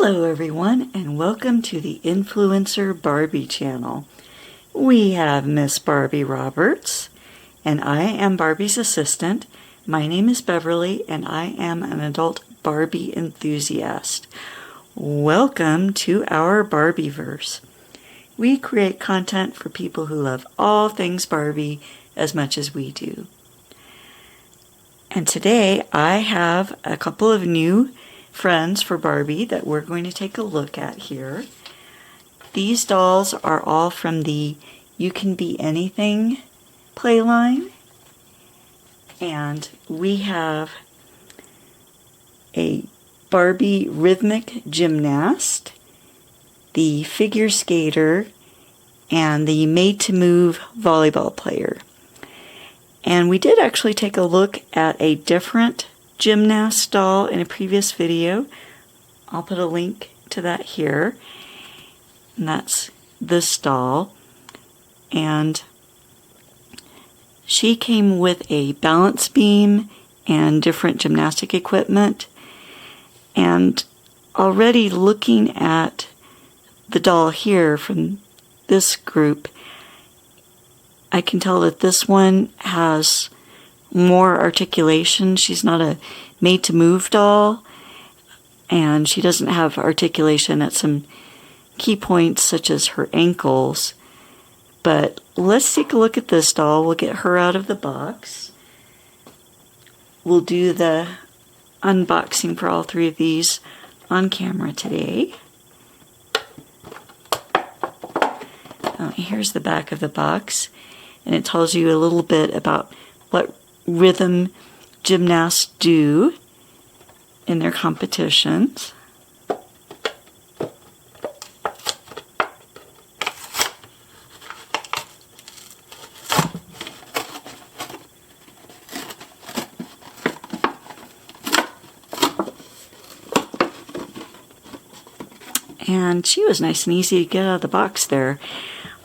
Hello everyone, and welcome to the Influencer Barbie channel. We have Miss Barbie Roberts, and I am Barbie's assistant. My name is Beverly, and I am an adult Barbie enthusiast. Welcome to our Barbieverse. We create content for people who love all things Barbie as much as we do. And today I have a couple of new friends for Barbie that we're going to take a look at here. These dolls are all from the You Can Be Anything play line. And we have a Barbie Rhythmic Gymnast, the Figure Skater, and the Made to Move Volleyball player. And we did actually take a look at a different Gymnast doll in a previous video. I'll put a link to that here. And that's this doll. And she came with a balance beam and different gymnastic equipment. And already looking at the doll here from this group, I can tell that this one has more articulation. She's not a made-to-move doll, and she doesn't have articulation at some key points such as her ankles. But let's take a look at this doll. We'll get her out of the box. We'll do the unboxing for all three of these on camera today. Here's the back of the box, and it tells you a little bit about what rhythm gymnasts do in their competitions. And she was nice and easy to get out of the box there.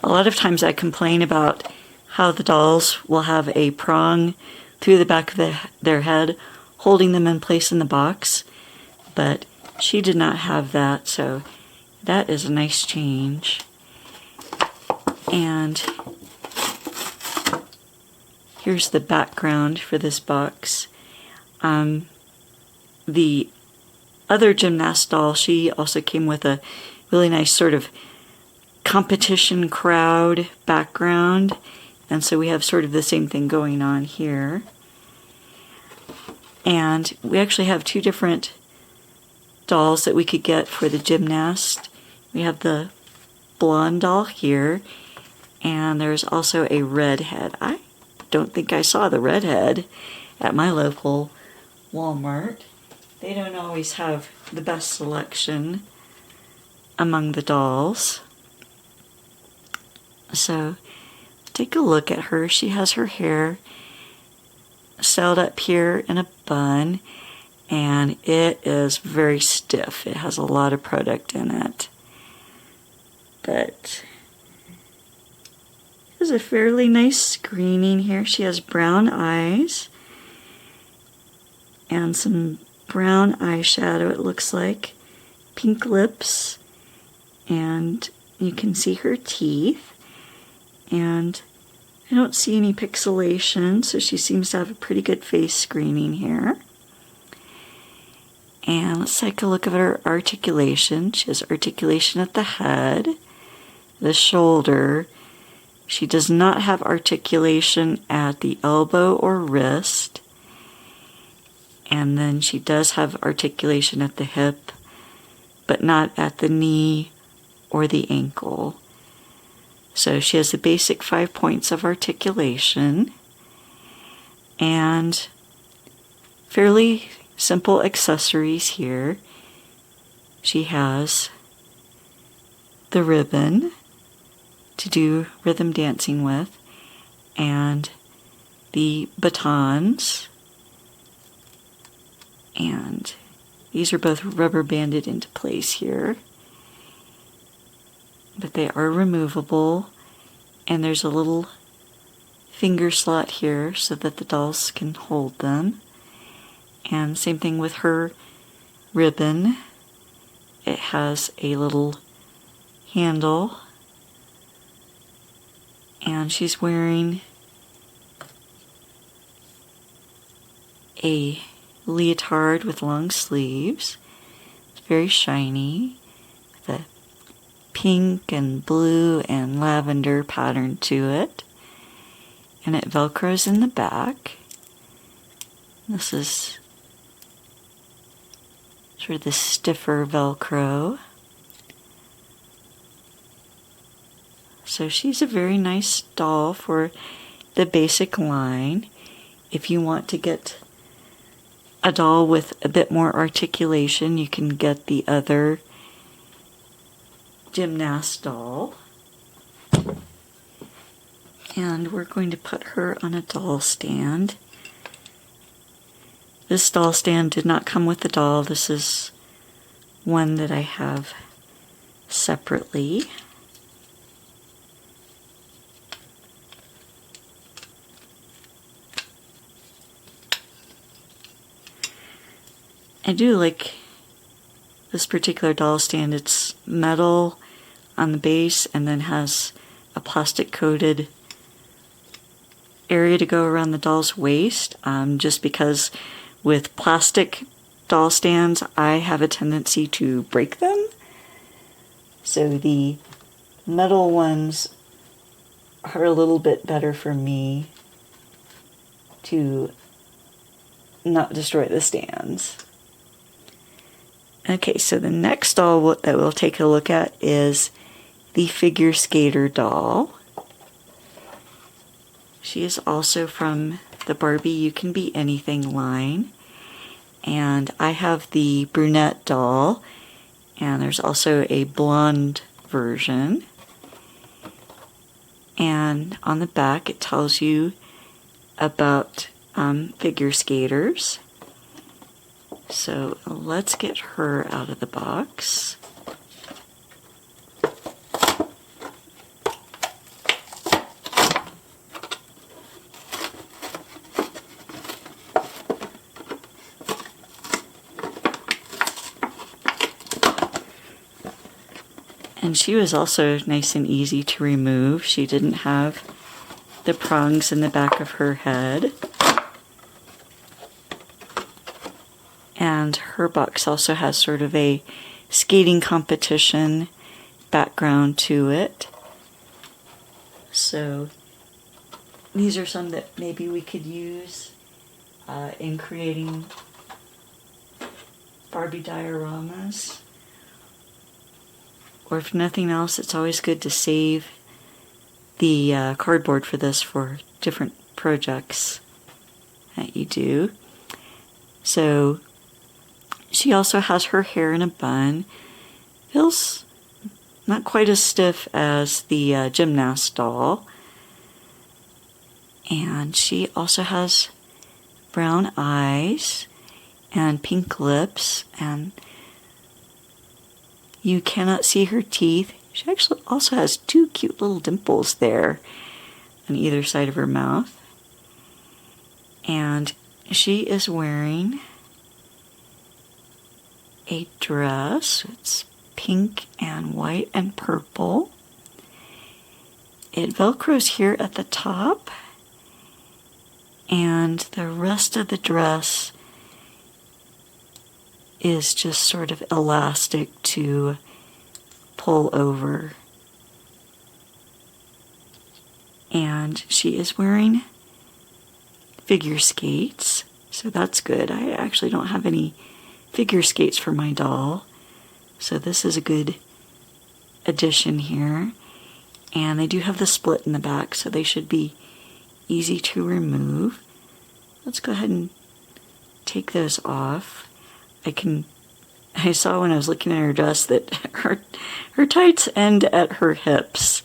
A lot of times I complain about how the dolls will have a prong through the back of their head, holding them in place in the box, but she did not have that, so that is a nice change. And here's the background for this box. The other Gymnast doll, she also came with a really nice sort of competition crowd background. And so we have sort of the same thing going on here. And we actually have two different dolls that we could get for the Gymnast. We have the blonde doll here, and there's also a redhead. I don't think I saw the redhead at my local Walmart. They don't always have the best selection among the dolls. So take a look at her. She has her hair styled up here in a bun, and it is very stiff. It has a lot of product in it. But there's a fairly nice screening here. She has brown eyes and some brown eyeshadow, it looks like. Pink lips, and you can see her teeth. And I don't see any pixelation, so she seems to have a pretty good face screening here. And let's take a look at her articulation. She has articulation at the head, the shoulder. She does not have articulation at the elbow or wrist. And then she does have articulation at the hip, but not at the knee or the ankle. So she has the basic 5 points of articulation and fairly simple accessories here. She has the ribbon to do rhythm dancing with, and the batons, and these are both rubber banded into place here. But they are removable, and there's a little finger slot here so that the dolls can hold them. And same thing with her ribbon. it has a little handle, and she's wearing a leotard with long sleeves. It's very shiny, with a pink and blue and lavender pattern to it, and it velcros in the back. This is sort of the stiffer velcro. So she's a very nice doll for the basic line. If you want to get a doll with a bit more articulation, you can get the other Gymnast doll. And we're going to put her on a doll stand. This doll stand did not come with the doll. This is one that I have separately. I do like this particular doll stand. It's metal on the base and then has a plastic coated area to go around the doll's waist, just because with plastic doll stands I have a tendency to break them. So the metal ones are a little bit better for me to not destroy the stands. Okay, so the next doll that we'll take a look at is the figure skater doll. She is also from the Barbie You Can Be Anything line. And I have the Brunette doll, and there's also a blonde version. And on the back it tells you about figure skaters. So let's get her out of the box. And she was also nice and easy to remove. She didn't have the prongs in the back of her head. And her box also has sort of a skating competition background to it. So these are some that maybe we could use in creating Barbie dioramas. Or if nothing else, it's always good to save the cardboard for this for different projects that you do. So she also has her hair in a bun. Feels not quite as stiff as the Gymnast doll. And she also has brown eyes and pink lips, and you cannot see her teeth. She actually also has two cute little dimples there on either side of her mouth. And she is wearing a dress. It's pink and white and purple. It velcros here at the top, and the rest of the dress is just sort of elastic to pull over. And she is wearing figure skates, so that's good. I actually don't have any figure skates for my doll, so this is a good addition here. And they do have the split in the back, so they should be easy to remove. Let's go ahead and take those off. I saw when I was looking at her dress that her tights end at her hips,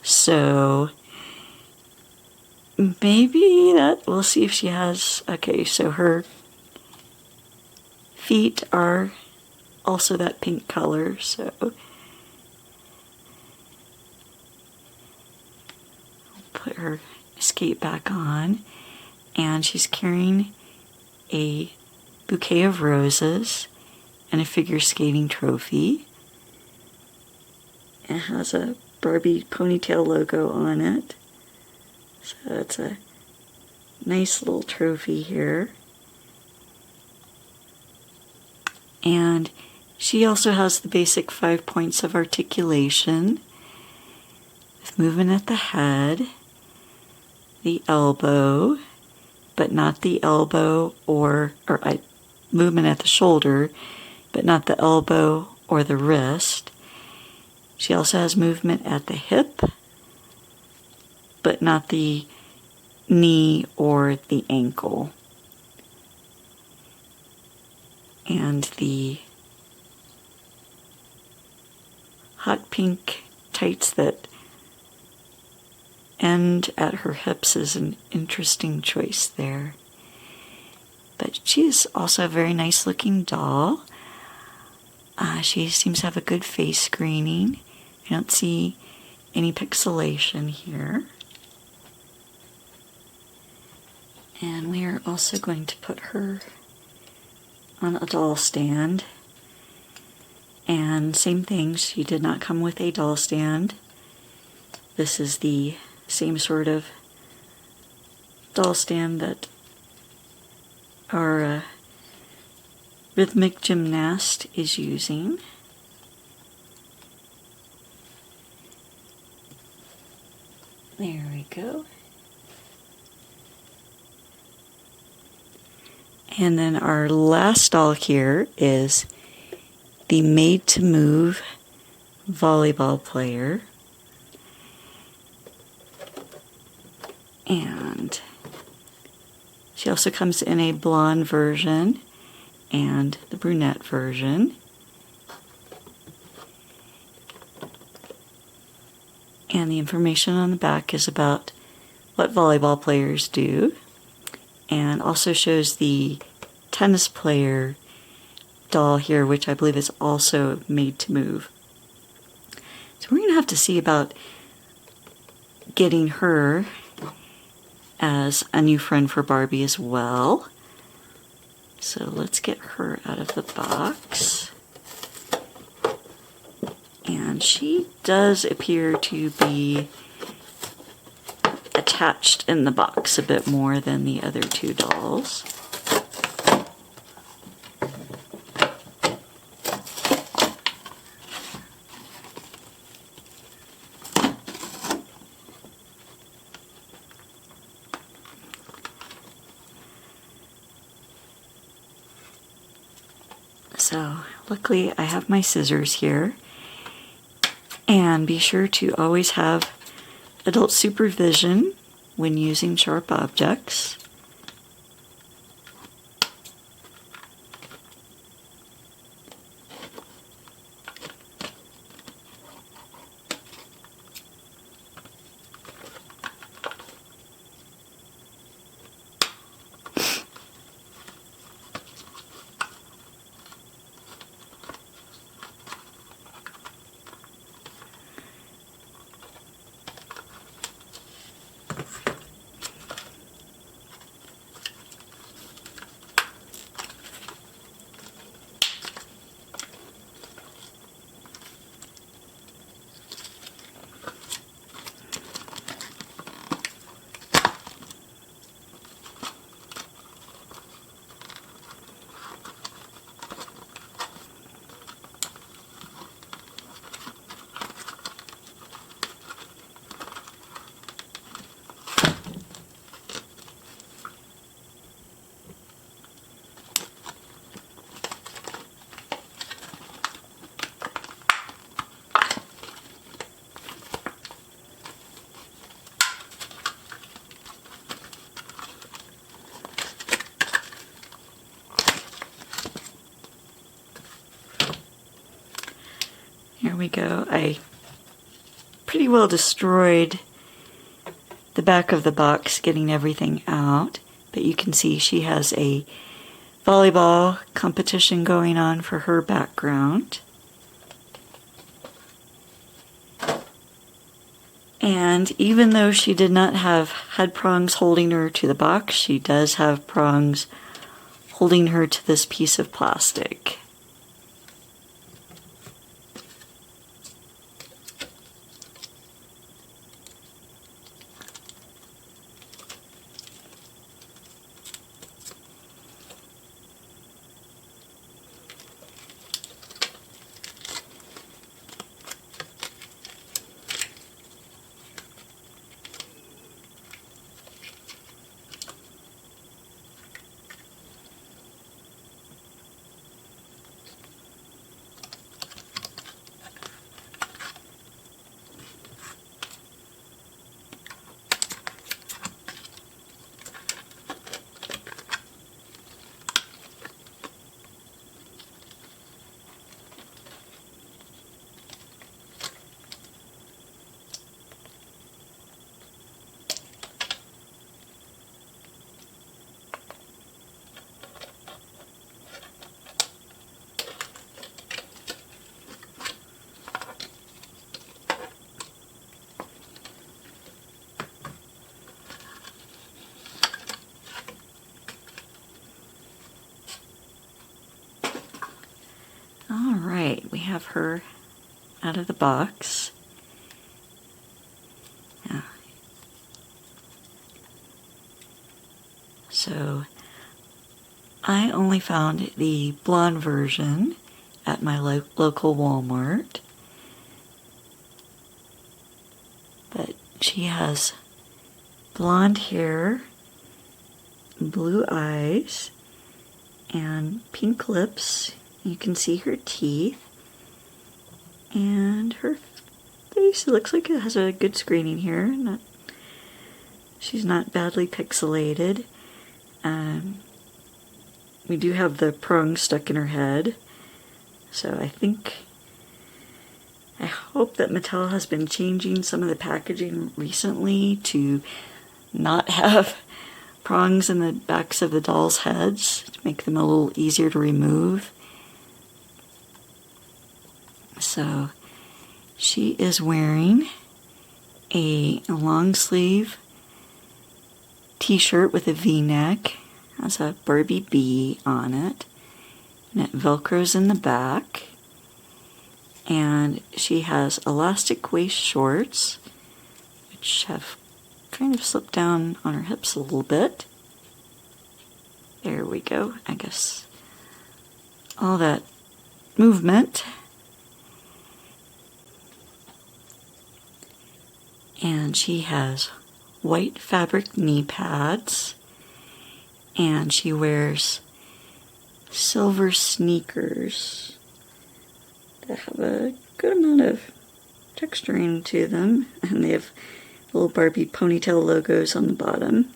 so maybe that, we'll see if she has, okay, so her feet are also that pink color, so I'll put her skate back on. And she's carrying a bouquet of roses, and a figure skating trophy. It has a Barbie ponytail logo on it. So it's a nice little trophy here. And she also has the basic 5 points of articulation, with movement at the head, the elbow, but not the elbow, or movement at the shoulder, but not the elbow or the wrist. She also has movement at the hip, but not the knee or the ankle. And the hot pink tights that end at her hips is an interesting choice there. But she is also a very nice looking doll. She seems to have a good face screening. I don't see any pixelation here. And we are also going to put her on a doll stand. And same thing, she did not come with a doll stand. This is the same sort of doll stand that our Rhythmic Gymnast is using. There we go. And then our last doll here is the Made to Move volleyball player. And she also comes in a blonde version and the brunette version. And the information on the back is about what volleyball players do, and also shows the tennis player doll here, which I believe is also made to move. So we're going to have to see about getting her as a new friend for Barbie as well. So let's get her out of the box. And she does appear to be attached in the box a bit more than the other two dolls. So luckily I have my scissors here. And be sure to always have adult supervision when using sharp objects. Here we go. I pretty well destroyed the back of the box getting everything out, but you can see she has a volleyball competition going on for her background. And even though she did not have head prongs holding her to the box, she does have prongs holding her to this piece of plastic. Alright, we have her out of the box. Yeah. So, I only found the blonde version at my local Walmart. But she has blonde hair, blue eyes, and pink lips. You can see her teeth. And her face, it looks like it has a good screening here. She's not badly pixelated. We do have the prongs stuck in her head. So I hope that Mattel has been changing some of the packaging recently to not have prongs in the backs of the dolls' heads to make them a little easier to remove. So she is wearing a long sleeve t-shirt with a v-neck. Has a Barbie bee on it. And it velcros in the back. And she has elastic waist shorts, which have kind of slipped down on her hips a little bit. There we go. I guess all that movement. And she has white fabric knee pads. And she wears silver sneakers that have a good amount of texturing to them. And they have little Barbie ponytail logos on the bottom.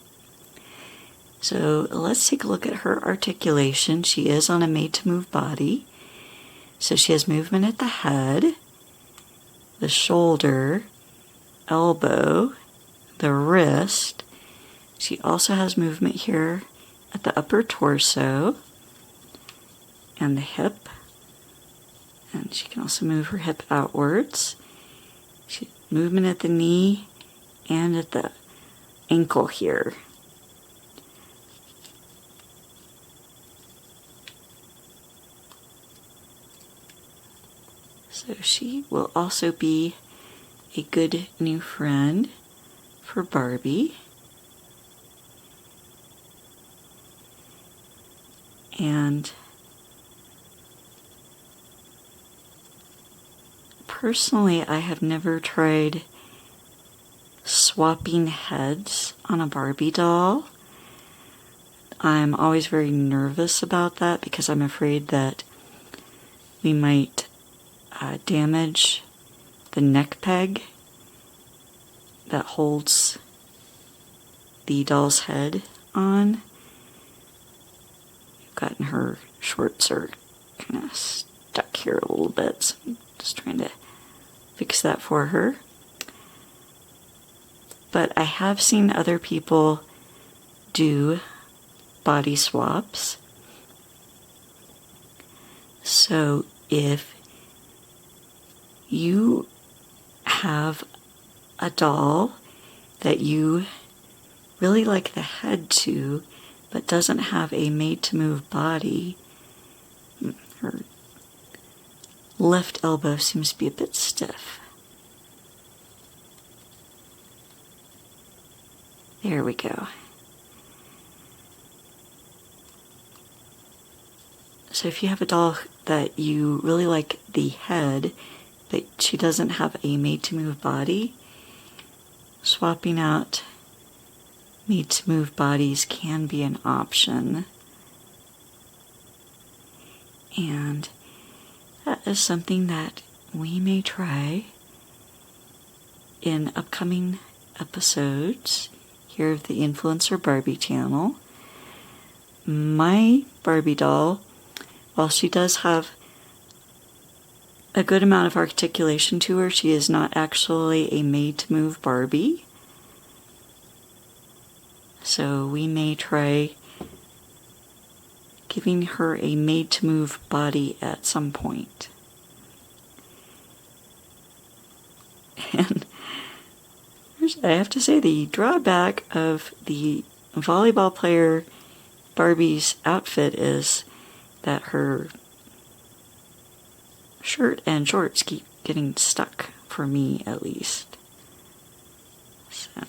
So let's take a look at her articulation. She is on a made-to-move body. So she has movement at the head, the shoulder, elbow, the wrist. She also has movement here at the upper torso and the hip. And she can also move her hip outwards. Movement at the knee and at the ankle here. So she will also be a good new friend for Barbie. And personally, I have never tried swapping heads on a Barbie doll. I'm always very nervous about that because I'm afraid that we might damage the neck peg that holds the doll's head on. I've gotten her shorts are kind of stuck here a little bit, so I'm just trying to fix that for her. But I have seen other people do body swaps. So if you have a doll that you really like the head to, but doesn't have a made-to-move body, her left elbow seems to be a bit stiff. There we go. So if you have a doll that you really like the head, but she doesn't have a made-to-move body, swapping out made-to-move bodies can be an option. And that is something that we may try in upcoming episodes here of the Influencer Barbie channel. My Barbie doll, while she does have a good amount of articulation to her, she is not actually a made-to-move Barbie. So we may try giving her a made-to-move body at some point. And I have to say, the drawback of the volleyball player Barbie's outfit is that her shirt and shorts keep getting stuck, for me at least. So.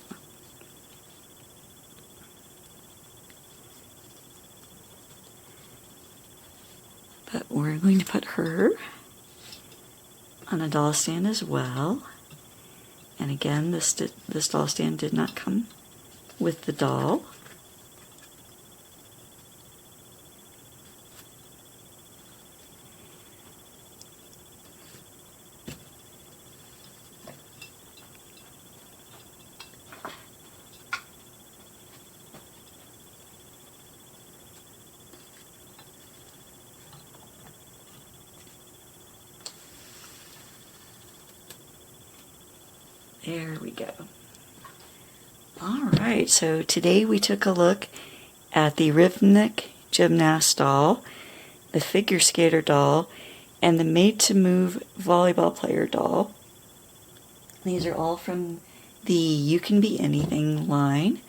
But we're going to put her on a doll stand as well. And again, this doll stand did not come with the doll. There we go. Alright, so today we took a look at the Rhythmic Gymnast doll, the Figure Skater doll, and the Made to Move Volleyball Player doll. These are all from the You Can Be Anything line,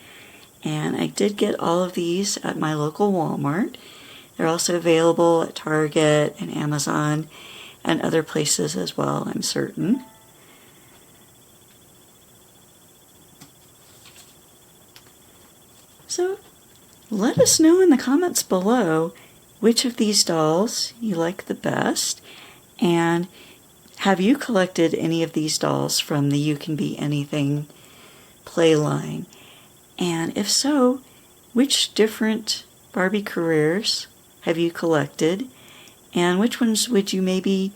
and I did get all of these at my local Walmart. They're also available at Target and Amazon and other places as well, I'm certain. So let us know in the comments below which of these dolls you like the best, and have you collected any of these dolls from the You Can Be Anything play line? And if so, which different Barbie careers have you collected, and which ones would you maybe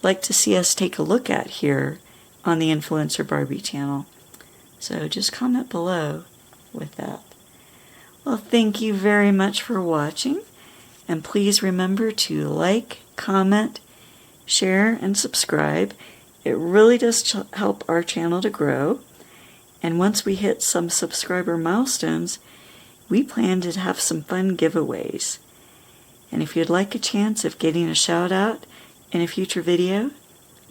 like to see us take a look at here on the Influencer Barbie channel? So just comment below with that. Well, thank you very much for watching, and please remember to like, comment, share, and subscribe. It really does help our channel to grow, and once we hit some subscriber milestones, we plan to have some fun giveaways. And if you'd like a chance of getting a shout out in a future video,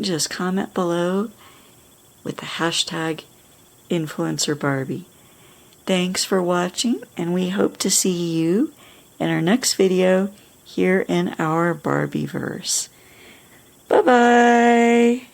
just comment below with the hashtag InfluencerBarbie. Thanks for watching, and we hope to see you in our next video here in our Barbieverse. Bye-bye!